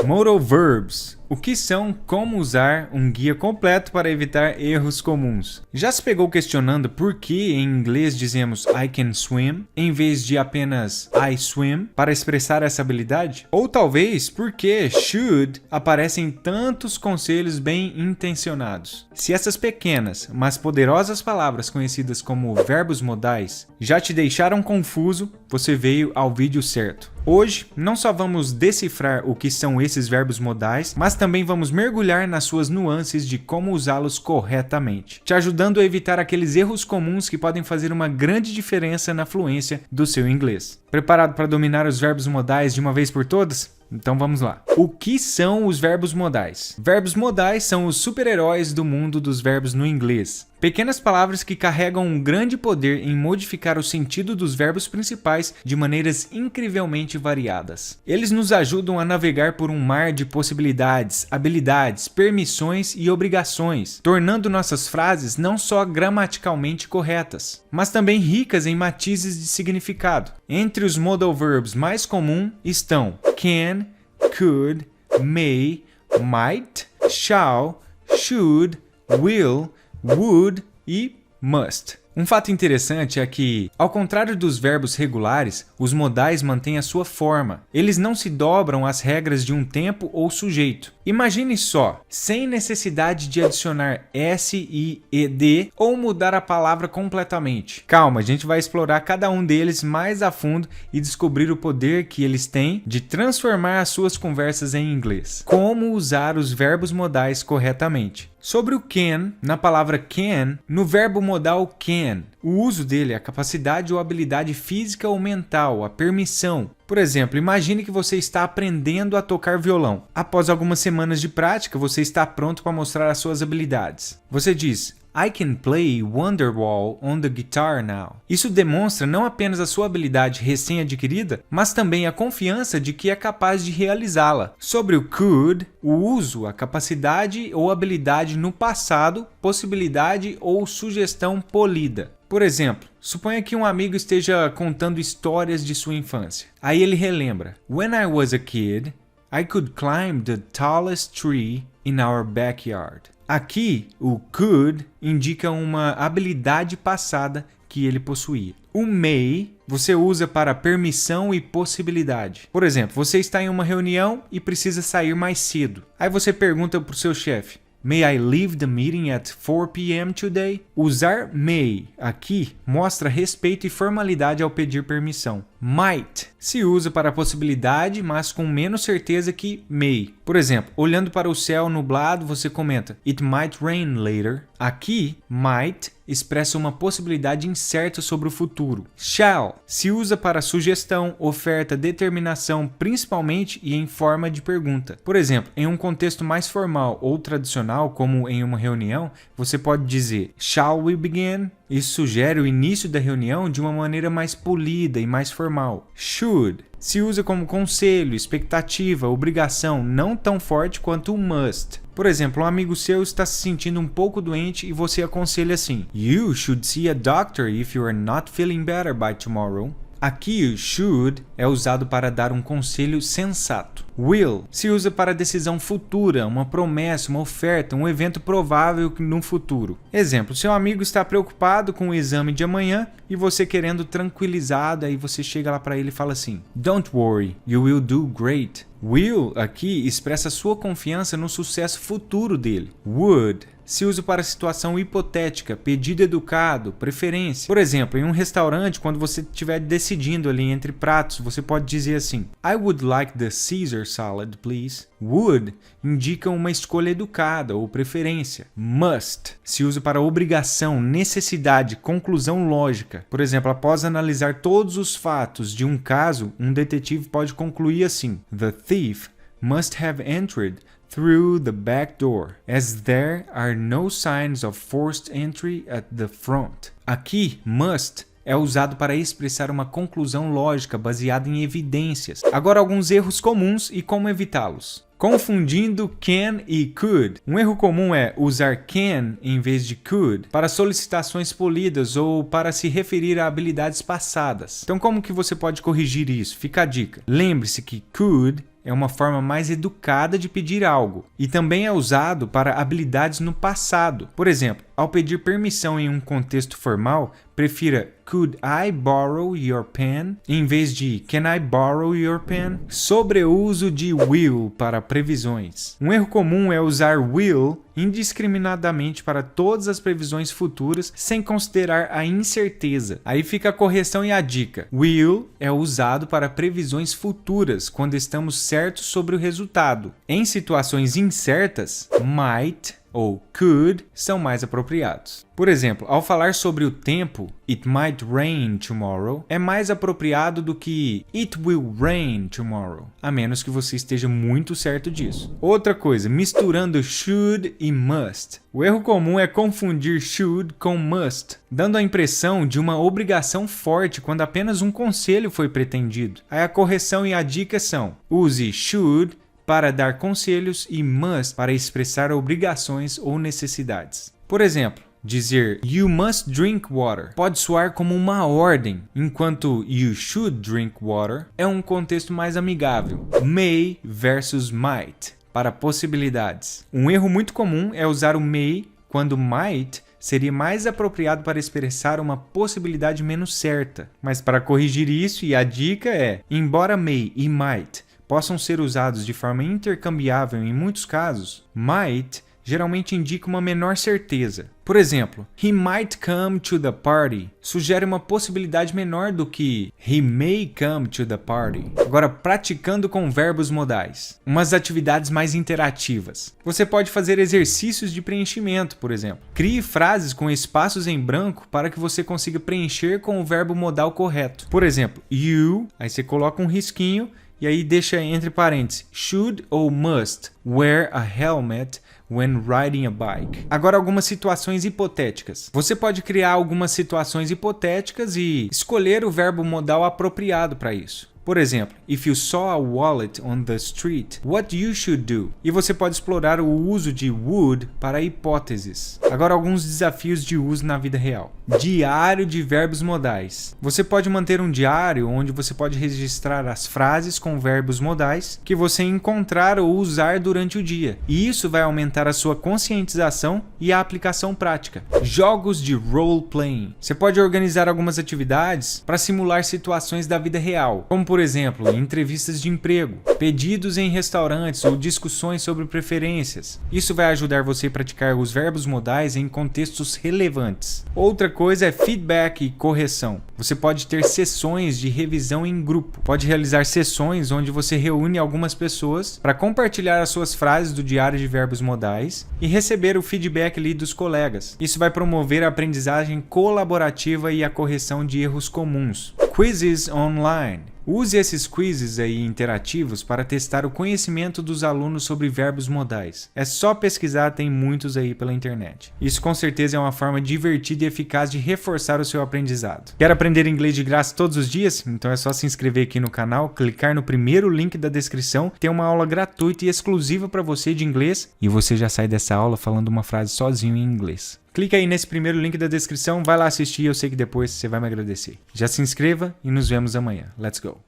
Modal Verbs. O que são, como usar, um guia completo para evitar erros comuns. Já se pegou questionando por que em inglês dizemos I can swim, em vez de apenas I swim, para expressar essa habilidade? Ou talvez por que should aparecem tantos conselhos bem intencionados? Se essas pequenas, mas poderosas palavras conhecidas como verbos modais já te deixaram confuso, você veio ao vídeo certo. Hoje, não só vamos decifrar o que são esses verbos modais, mas também vamos mergulhar nas suas nuances de como usá-los corretamente, te ajudando a evitar aqueles erros comuns que podem fazer uma grande diferença na fluência do seu inglês. Preparado para dominar os verbos modais de uma vez por todas? Então vamos lá. O que são os verbos modais? Verbos modais são os super-heróis do mundo dos verbos no inglês. Pequenas palavras que carregam um grande poder em modificar o sentido dos verbos principais de maneiras incrivelmente variadas. Eles nos ajudam a navegar por um mar de possibilidades, habilidades, permissões e obrigações, tornando nossas frases não só gramaticalmente corretas, mas também ricas em matizes de significado. Entre os modal verbs mais comuns estão can, could, may, might, shall, should, will, would e must. Um fato interessante é que, ao contrário dos verbos regulares, os modais mantêm a sua forma. Eles não se dobram às regras de um tempo ou sujeito. Imagine só, sem necessidade de adicionar S e ED ou mudar a palavra completamente. Calma, a gente vai explorar cada um deles mais a fundo e descobrir o poder que eles têm de transformar as suas conversas em inglês. Como usar os verbos modais corretamente. Sobre o can, na palavra can, no verbo modal can, o uso dele é a capacidade ou habilidade física ou mental, a permissão. Por exemplo, imagine que você está aprendendo a tocar violão. Após algumas semanas de prática, você está pronto para mostrar as suas habilidades. Você diz: I can play Wonderwall on the guitar now. Isso demonstra não apenas a sua habilidade recém-adquirida, mas também a confiança de que é capaz de realizá-la. Sobre o could, o uso, a capacidade ou habilidade no passado, possibilidade ou sugestão polida. Por exemplo, suponha que um amigo esteja contando histórias de sua infância. Aí ele relembra: When I was a kid, I could climb the tallest tree in our backyard. Aqui, o could indica uma habilidade passada que ele possuía. O may você usa para permissão e possibilidade. Por exemplo, você está em uma reunião e precisa sair mais cedo. Aí você pergunta para o seu chefe: May I leave the meeting at 4 p.m. today? Usar may aqui mostra respeito e formalidade ao pedir permissão. Might se usa para a possibilidade, mas com menos certeza que may. Por exemplo, olhando para o céu nublado, você comenta It might rain later. Aqui, might expressa uma possibilidade incerta sobre o futuro. Shall se usa para sugestão, oferta, determinação, principalmente e em forma de pergunta. Por exemplo, em um contexto mais formal ou tradicional, como em uma reunião, você pode dizer Shall we begin? Isso sugere o início da reunião de uma maneira mais polida e mais formal. Should se usa como conselho, expectativa, obrigação, não tão forte quanto o must. Por exemplo, um amigo seu está se sentindo um pouco doente e você aconselha assim: You should see a doctor if you are not feeling better by tomorrow. Aqui o should é usado para dar um conselho sensato. Will se usa para decisão futura, uma promessa, uma oferta, um evento provável no futuro. Exemplo, seu amigo está preocupado com o exame de amanhã e você querendo tranquilizado, aí você chega lá para ele e fala assim: Don't worry, you will do great. Will aqui expressa sua confiança no sucesso futuro dele. Would se usa para situação hipotética, pedido educado, preferência. Por exemplo, em um restaurante, quando você estiver decidindo ali entre pratos, você pode dizer assim: I would like the Caesar salad, please. Would indica uma escolha educada ou preferência. Must se usa para obrigação, necessidade, conclusão lógica. Por exemplo, após analisar todos os fatos de um caso, um detetive pode concluir assim: The thief must have entered through the back door, as there are no signs of forced entry at the front. Aqui, must é usado para expressar uma conclusão lógica baseada em evidências. Agora, alguns erros comuns e como evitá-los. Confundindo can e could. Um erro comum é usar can em vez de could para solicitações polidas ou para se referir a habilidades passadas. Então, como que você pode corrigir isso? Fica a dica. Lembre-se que could é uma forma mais educada de pedir algo e também é usado para habilidades no passado. Por exemplo, ao pedir permissão em um contexto formal, prefira Could I borrow your pen? Em vez de Can I borrow your pen? Sobreuso de will para previsões. Um erro comum é usar will indiscriminadamente para todas as previsões futuras sem considerar a incerteza. Aí fica a correção e a dica. Will é usado para previsões futuras quando estamos certos sobre o resultado. Em situações incertas, might ou could são mais apropriados. Por exemplo, ao falar sobre o tempo, it might rain tomorrow, é mais apropriado do que it will rain tomorrow, a menos que você esteja muito certo disso. Outra coisa, misturando should e must. O erro comum é confundir should com must, dando a impressão de uma obrigação forte quando apenas um conselho foi pretendido. Aí a correção e a dica são: use should para dar conselhos e must para expressar obrigações ou necessidades. Por exemplo, dizer you must drink water pode soar como uma ordem, enquanto you should drink water é um contexto mais amigável. May versus might para possibilidades. Um erro muito comum é usar o may quando might seria mais apropriado para expressar uma possibilidade menos certa. Mas para corrigir isso, e a dica é, embora may e might possam ser usados de forma intercambiável em muitos casos, might geralmente indica uma menor certeza. Por exemplo, he might come to the party sugere uma possibilidade menor do que he may come to the party. Agora, praticando com verbos modais. Umas atividades mais interativas. Você pode fazer exercícios de preenchimento, por exemplo. Crie frases com espaços em branco para que você consiga preencher com o verbo modal correto. Por exemplo, you, aí você coloca um risquinho e aí deixa entre parênteses, should ou must wear a helmet when riding a bike. Agora algumas situações hipotéticas. Você pode criar algumas situações hipotéticas e escolher o verbo modal apropriado para isso. Por exemplo, if you saw a wallet on the street, what you should do? E você pode explorar o uso de would para hipóteses. Agora alguns desafios de uso na vida real. Diário de verbos modais. Você pode manter um diário onde você pode registrar as frases com verbos modais que você encontrar ou usar durante o dia. E isso vai aumentar a sua conscientização e a aplicação prática. Jogos de role-playing. Você pode organizar algumas atividades para simular situações da vida real, como por exemplo, entrevistas de emprego, pedidos em restaurantes ou discussões sobre preferências. Isso vai ajudar você a praticar os verbos modais em contextos relevantes. Outra coisa é feedback e correção. Você pode ter sessões de revisão em grupo. Pode realizar sessões onde você reúne algumas pessoas para compartilhar as suas frases do diário de verbos modais e receber o feedback ali dos colegas. Isso vai promover a aprendizagem colaborativa e a correção de erros comuns. Quizzes online. Use esses quizzes aí interativos para testar o conhecimento dos alunos sobre verbos modais. É só pesquisar, tem muitos aí pela internet. Isso com certeza é uma forma divertida e eficaz de reforçar o seu aprendizado. Quer aprender inglês de graça todos os dias? Então é só se inscrever aqui no canal, clicar no primeiro link da descrição, tem uma aula gratuita e exclusiva para você de inglês e você já sai dessa aula falando uma frase sozinho em inglês. Clica aí nesse primeiro link da descrição, vai lá assistir, eu sei que depois você vai me agradecer. Já se inscreva e nos vemos amanhã. Let's go!